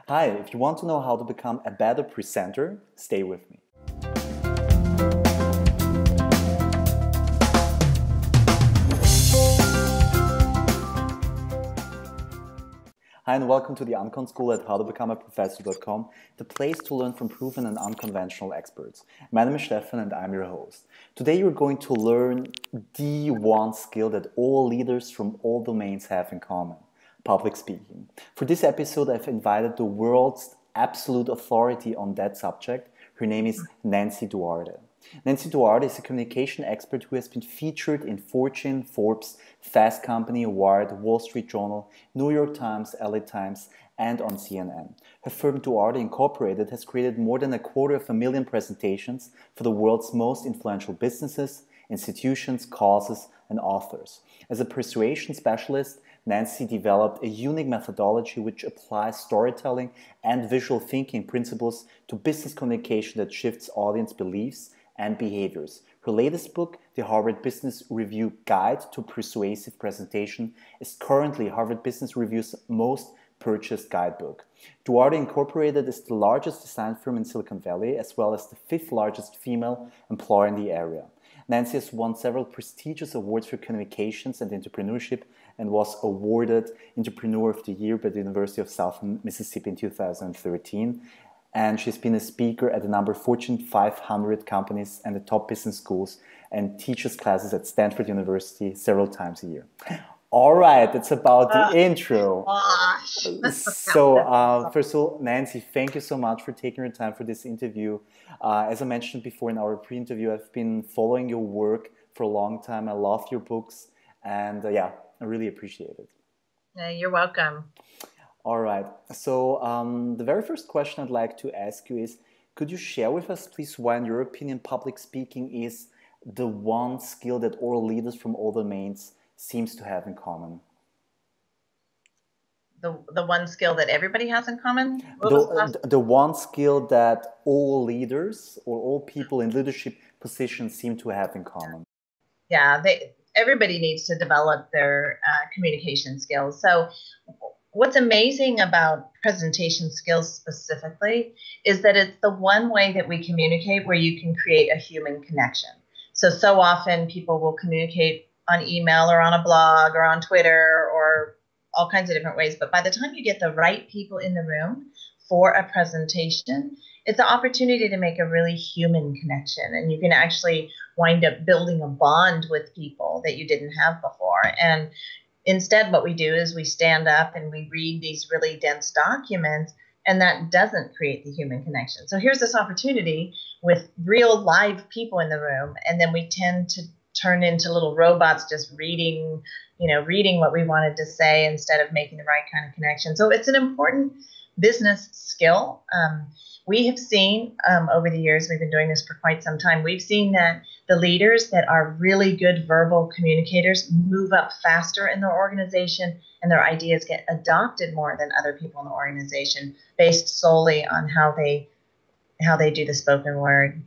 Hi, if you want to know how to become a better presenter, stay with me. Hi and welcome to the Uncon School at howtobecomeaprofessor.com, the place to learn from proven and unconventional experts. My name is Stefan and I'm your host. Today you're going to learn the one skill that all leaders from all domains have in common: public speaking. For this episode, I've invited the world's absolute authority on that subject. Her name is Nancy Duarte. Nancy Duarte is a communication expert who has been featured in Fortune, Forbes, Fast Company Award, Wall Street Journal, New York Times, LA Times, and on CNN. Her firm Duarte Incorporated has created more than 250,000 presentations for the world's most influential businesses, institutions, causes, and authors. As a persuasion specialist, Nancy developed a unique methodology which applies storytelling and visual thinking principles to business communication that shifts audience beliefs and behaviors. Her latest book, The Harvard Business Review Guide to Persuasive Presentation, is currently Harvard Business Review's most purchased guidebook. Duarte Incorporated is the largest design firm in Silicon Valley, as well as the 5th largest female employer in the area. Nancy has won several prestigious awards for communications and entrepreneurship and was awarded Entrepreneur of the Year by the University of Southern Mississippi in 2013. And she's been a speaker at a number of Fortune 500 companies and the top business schools, and teaches classes at Stanford University several times a year. All right, that's about the intro. Gosh. First of all, Nancy, thank you so much for taking your time for this interview. As I mentioned before in our pre-interview, I've been following your work for a long time. I love your books, and I really appreciate it. You're welcome. All right. So the very first question I'd like to ask you is, could you share with us, please, why, in your opinion, public speaking is the one skill that all leaders from all domains seems to have in common? The one skill that everybody has in common? The one skill that all leaders or all people in leadership positions seem to have in common. Yeah, everybody needs to develop their communication skills. So what's amazing about presentation skills specifically is that it's the one way that we communicate where you can create a human connection. So often people will communicate on email or on a blog or on Twitter or all kinds of different ways. But by the time you get the right people in the room for a presentation, it's an opportunity to make a really human connection. And you can actually wind up building a bond with people that you didn't have before. And instead, what we do is we stand up and we read these really dense documents, and that doesn't create the human connection. So here's this opportunity with real live people in the room, and then we tend to turn into little robots just reading what we wanted to say instead of making the right kind of connection. So it's an important business skill. We have seen over the years, we've been doing this for quite some time, we've seen that the leaders that are really good verbal communicators move up faster in their organization, and their ideas get adopted more than other people in the organization based solely on how they do the spoken word.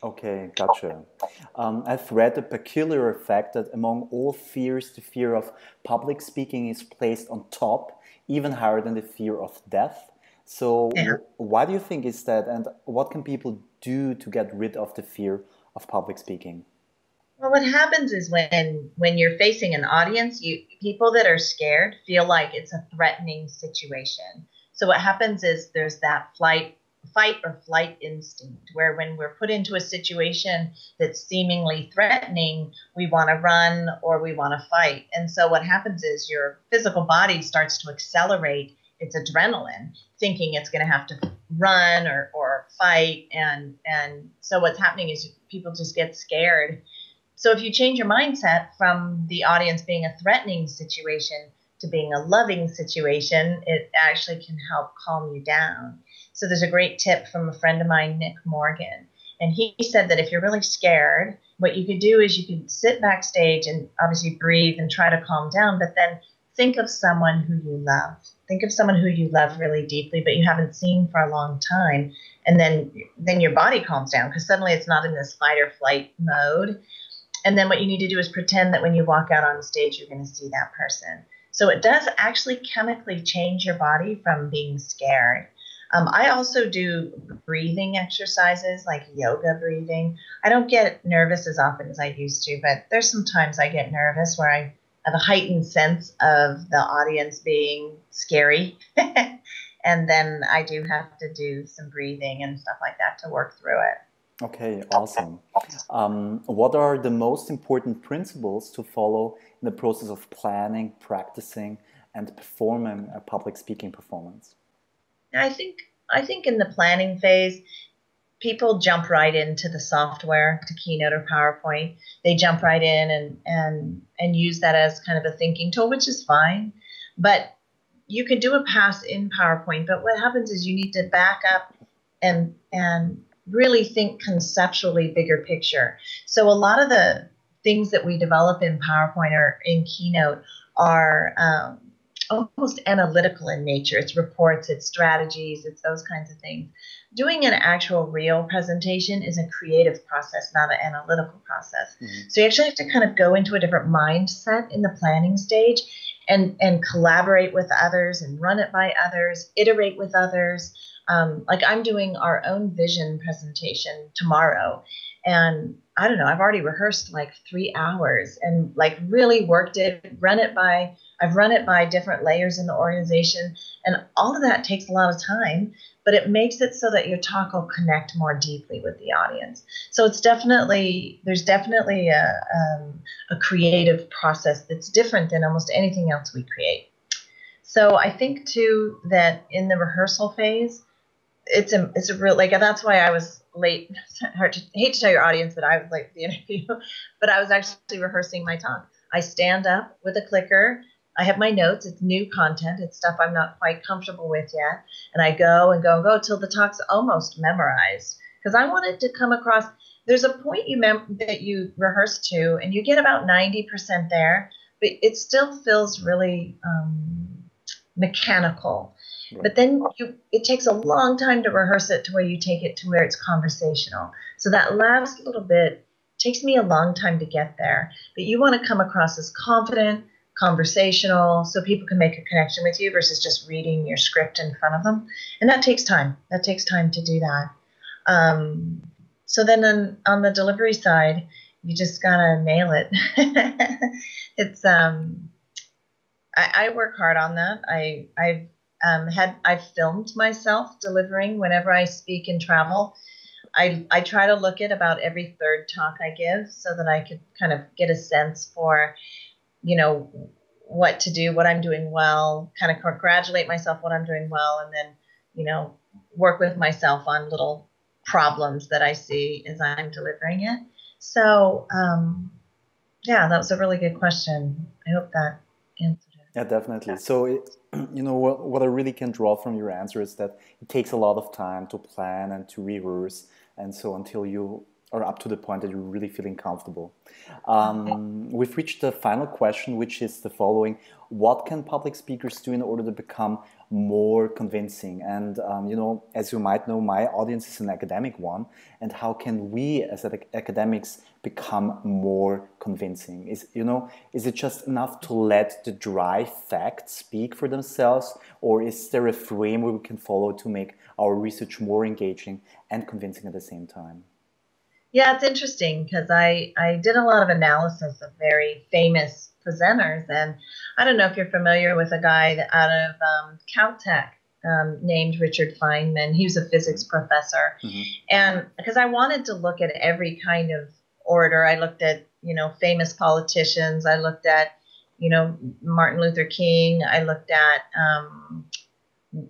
Okay, gotcha. I've read a peculiar fact that among all fears, the fear of public speaking is placed on top, even higher than the fear of death. So why do you think is that, and what can people do to get rid of the fear of public speaking? Well, what happens is when you're facing an audience, people that are scared feel like it's a threatening situation. So what happens is there's that fight or flight instinct, where when we're put into a situation that's seemingly threatening, we want to run or we want to fight. And so what happens is your physical body starts to accelerate its adrenaline, thinking it's going to have to run or fight. And so what's happening is people just get scared. So if you change your mindset from the audience being a threatening situation to being a loving situation, it actually can help calm you down. So there's a great tip from a friend of mine, Nick Morgan. And he said that if you're really scared, what you could do is you could sit backstage and obviously breathe and try to calm down, but then think of someone who you love. Think of someone who you love really deeply, but you haven't seen for a long time. And then your body calms down because suddenly it's not in this fight or flight mode. And then what you need to do is pretend that when you walk out on stage, you're going to see that person. So it does actually chemically change your body from being scared. I also do breathing exercises like yoga breathing. I don't get nervous as often as I used to, but there's some times I get nervous where I have a heightened sense of the audience being scary. And then I do have to do some breathing and stuff like that to work through it. Okay, awesome. What are the most important principles to follow in the process of planning, practicing, and performing a public speaking performance? I think I think in the planning phase, people jump right into the software to Keynote or PowerPoint. They jump right in and use that as kind of a thinking tool, which is fine. But you can do a pass in PowerPoint, but what happens is you need to back up and really think conceptually bigger picture. So a lot of the things that we develop in PowerPoint or in Keynote are almost analytical in nature. It's reports, it's strategies, it's those kinds of things. Doing an actual real presentation is a creative process, not an analytical process. Mm-hmm. So you actually have to kind of go into a different mindset in the planning stage and collaborate with others and run it by others, iterate with others. Like I'm doing our own vision presentation tomorrow. And I don't know, I've already rehearsed like 3 hours and like really worked it, I've run it by different layers in the organization. And all of that takes a lot of time, but it makes it so that your talk will connect more deeply with the audience. So there's definitely a creative process that's different than almost anything else we create. So I think too that in the rehearsal phase, it's a real, like, that's why I was late. I hate to tell your audience that I was late for the interview, but I was actually rehearsing my talk. I stand up with a clicker. I have my notes. It's new content. It's stuff I'm not quite comfortable with yet. And I go and go and go till the talk's almost memorized, because I want it to come across. There's a point that you rehearse to, and you get about 90% there, but it still feels really mechanical. Right. But then it takes a long time to rehearse it to where you take it to where it's conversational. So that last little bit takes me a long time to get there. But you want to come across as confident, conversational, so people can make a connection with you versus just reading your script in front of them. And that takes time. That takes time to do that. So then on the delivery side, you just gotta nail it. It's I work hard on that. I've filmed myself delivering whenever I speak and travel. I try to look at about every third talk I give so that I could kind of get a sense for, what to do, what I'm doing well, kind of congratulate myself what I'm doing well, and then, work with myself on little problems that I see as I'm delivering it. So, yeah, that was a really good question. I hope that answered it. Yeah, definitely. So, what I really can draw from your answer is that it takes a lot of time to plan and to rehearse, and so until you are up to the point that you're really feeling comfortable. We've reached the final question, which is the following: what can public speakers do in order to become more convincing? And as you might know, my audience is an academic one, and how can we as academics become more convincing? Is it just enough to let the dry facts speak for themselves, or is there a framework we can follow to make our research more engaging and convincing at the same time? Yeah, it's interesting because I did a lot of analysis of very famous presenters, and I don't know if you're familiar with a guy out of Caltech named Richard Feynman. He was a physics professor, mm-hmm. And because I wanted to look at every kind of orator, I looked at famous politicians, I looked at Martin Luther King, I looked at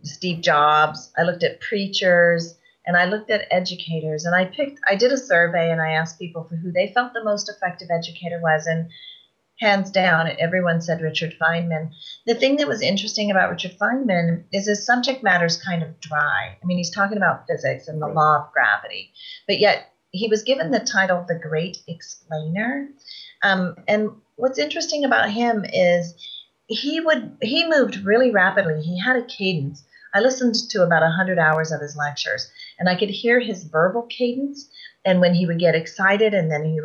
Steve Jobs, I looked at preachers. And I looked at educators, and I did a survey, and I asked people for who they felt the most effective educator was, and hands down, everyone said Richard Feynman. The thing that was interesting about Richard Feynman is his subject matter is kind of dry. I mean, he's talking about physics and the law of gravity, but yet he was given the title The Great Explainer. And what's interesting about him is he moved really rapidly. He had a cadence. I listened to about 100 hours of his lectures, and I could hear his verbal cadence. And when he would get excited, and then he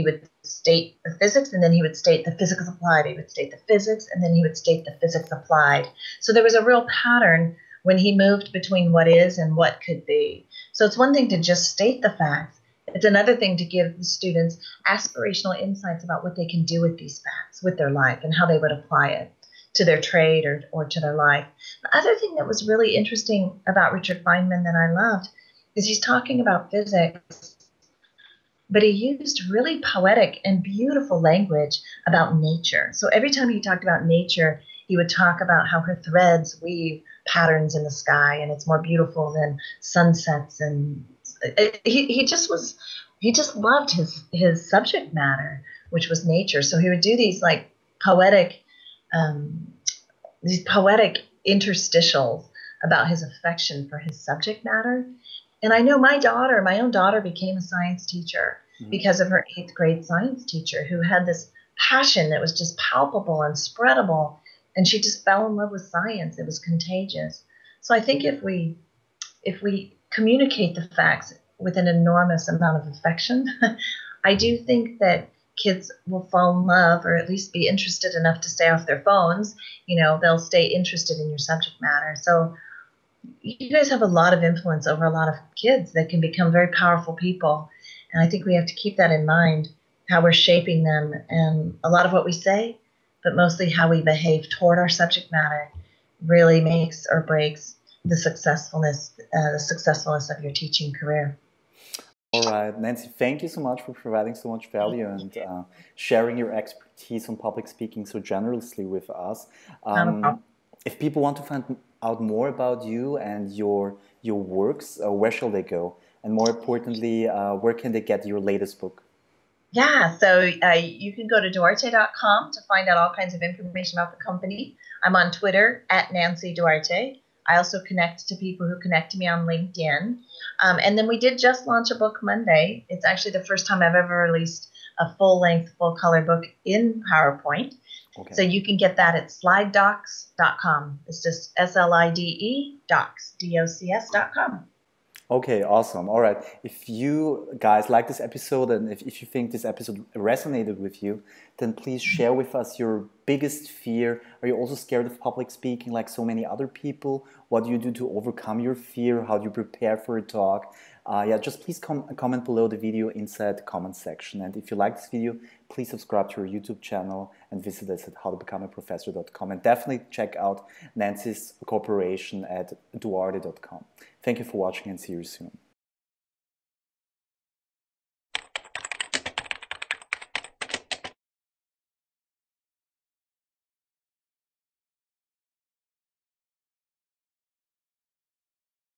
would state the physics, and then he would state the physics applied. He would state the physics, and then he would state the physics applied. So there was a real pattern when he moved between what is and what could be. So it's one thing to just state the facts. It's another thing to give the students aspirational insights about what they can do with these facts, with their life, and how they would apply it to their trade or to their life. The other thing that was really interesting about Richard Feynman that I loved is he's talking about physics, but he used really poetic and beautiful language about nature. So every time he talked about nature, he would talk about how her threads weave patterns in the sky, and it's more beautiful than sunsets. And he just loved his subject matter, which was nature. So he would do these like poetic um, these poetic interstitials about his affection for his subject matter. And I know my own daughter became a science teacher because of her 8th grade science teacher who had this passion that was just palpable and spreadable. And she just fell in love with science. It was contagious. So I think if we communicate the facts with an enormous amount of affection, I do think that kids will fall in love or at least be interested enough to stay off their phones. They'll stay interested in your subject matter. So you guys have a lot of influence over a lot of kids that can become very powerful people. And I think we have to keep that in mind, how we're shaping them, and a lot of what we say, but mostly how we behave toward our subject matter really makes or breaks the successfulness of your teaching career. All right, Nancy, thank you so much for providing so much value and sharing your expertise on public speaking so generously with us. If people want to find out more about you and your works, where shall they go? And more importantly, where can they get your latest book? Yeah, so you can go to duarte.com to find out all kinds of information about the company. I'm on Twitter at Nancy Duarte. I also connect to people who connect to me on LinkedIn. And then we did just launch a book Monday. It's actually the first time I've ever released a full-length, full-color book in PowerPoint. Okay. So you can get that at slidedocs.com. It's just SLIDE docs, DOCS.com. Okay, awesome. All right. If you guys like this episode and if you think this episode resonated with you, then please share with us your biggest fear. Are you also scared of public speaking like so many other people? What do you do to overcome your fear? How do you prepare for a talk? Just please comment below the video inside the comment section. And if you like this video, please subscribe to our YouTube channel and visit us at howtobecomeaprofessor.com. And definitely check out Nancy's corporation at duarte.com. Thank you for watching and see you soon.